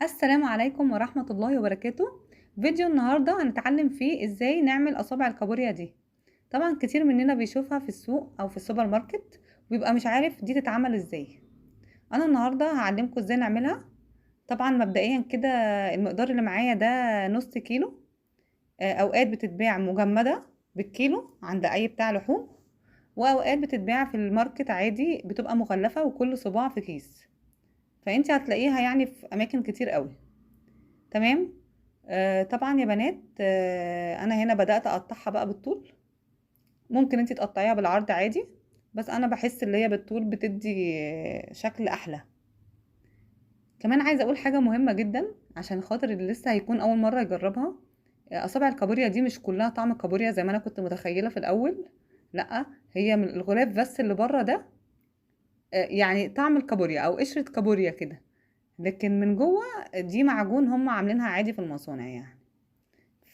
السلام عليكم ورحمة الله وبركاته. فيديو النهاردة هنتعلم فيه ازاي نعمل اصابع الكابوريا دي. طبعا كتير مننا بيشوفها في السوق او في السوبر ماركت ويبقى مش عارف دي تتعمل ازاي. انا النهاردة هعلمكم ازاي نعملها. طبعا مبدئيا كده المقدار اللي معايا ده نص كيلو. اوقات بتتباع مجمدة بالكيلو عند اي بتاع لحوم، واوقات بتتباع في الماركت عادي بتبقى مغلفة وكل صباع في كيس، فانت هتلاقيها يعني في اماكن كتير قوي. تمام. طبعا يا بنات، انا هنا بدأت اقطعها بقى بالطول. ممكن انتي تقطعيها بالعرض عادي، بس انا بحس اللي هي بالطول بتدي شكل احلى. كمان عايزه اقول حاجه مهمه جدا عشان خاطر اللي لسه هيكون اول مره يجربها. اصابع الكابوريا دي مش كلها طعم كابوريا زي ما انا كنت متخيله في الاول. لا، هي من الغلاف بس اللي بره ده، يعني طعم الكابوريا او قشره كابوريا كده، لكن من جوه دي معجون هم عاملينها عادي في المصانع يعني.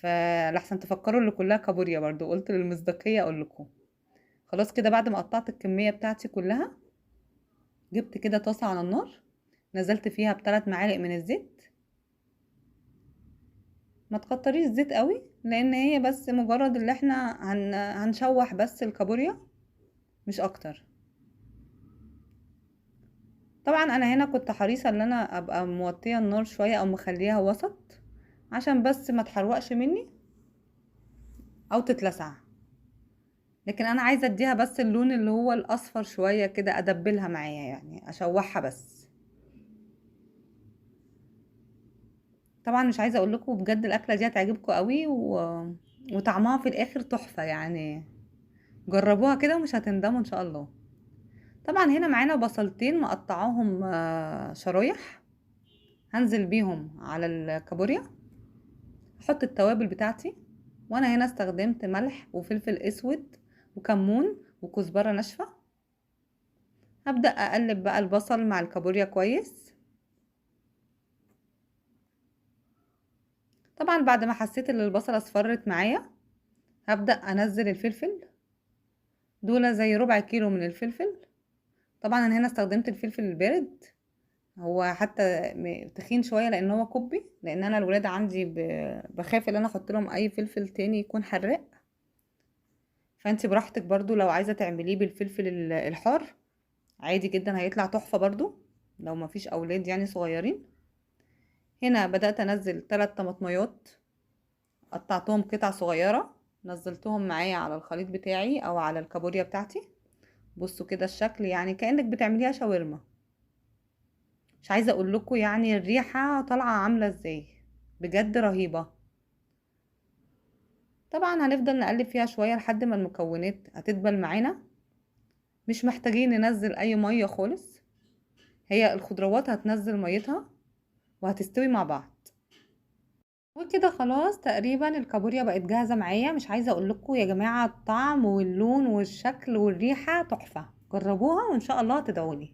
فلحسن تفكروا اللي كلها كابوريا، برضو قلت للمصداقية اقول لكم. خلاص كده بعد ما قطعت الكمية بتاعتي كلها، جبت كده طاسة على النار، نزلت فيها ب3 معالق من الزيت. ما تكتريش الزيت قوي لان هي بس مجرد اللي احنا هنشوح بس الكابوريا، مش اكتر. طبعا انا هنا كنت حريصة ان انا ابقى موطية النار شوية او مخليها وسط، عشان بس ما تحرقش مني او تتلسع. لكن انا عايزه اديها بس اللون اللي هو الاصفر شويه كده، ادبلها معايا يعني اشوحها بس. طبعا مش عايزه اقول لكم بجد الاكله دي هتعجبكم قوي وطعمها في الاخر تحفه يعني. جربوها كده ومش هتندموا ان شاء الله. طبعا هنا معانا بصلتين مقطعاهم شرايح، هنزل بيهم على الكابوريا. احط التوابل بتاعتي، وانا هنا استخدمت ملح وفلفل اسود وكمون وكزبره ناشفه. هبدأ اقلب بقى البصل مع الكابوريا كويس. طبعا بعد ما حسيت ان البصلة اصفرت معايا، هبدأ انزل الفلفل. دول زي ربع كيلو من الفلفل. طبعا انا هنا استخدمت الفلفل البارد، هو حتى تخين شوية لان هو كوبي، لان انا الولاد عندي بخاف ان انا احط لهم اي فلفل تاني يكون حراق. فانت براحتك برضو، لو عايزة تعمليه بالفلفل الحار عادي جدا هيطلع تحفة برضو، لو ما فيش اولاد يعني صغيرين. هنا بدأت انزل 3 طماطميات، قطعتهم قطع صغيرة، نزلتهم معايا على الخليط بتاعي او على الكابوريا بتاعتي. بصوا كده الشكل يعني كأنك بتعمليها شاورما. مش عايزة اقول لكم يعني الريحة طالعة عاملة ازاي، بجد رهيبة. طبعا هنفضل نقلب فيها شوية لحد ما المكونات هتدبل معانا. مش محتاجين ننزل اي مية خالص، هي الخضروات هتنزل ميتها وهتستوي مع بعض. وكده خلاص تقريبا الكابوريا بقت جاهزة معايا. مش عايزة اقول لكم يا جماعة الطعم واللون والشكل والريحة تحفة. جربوها وان شاء الله تدعولي.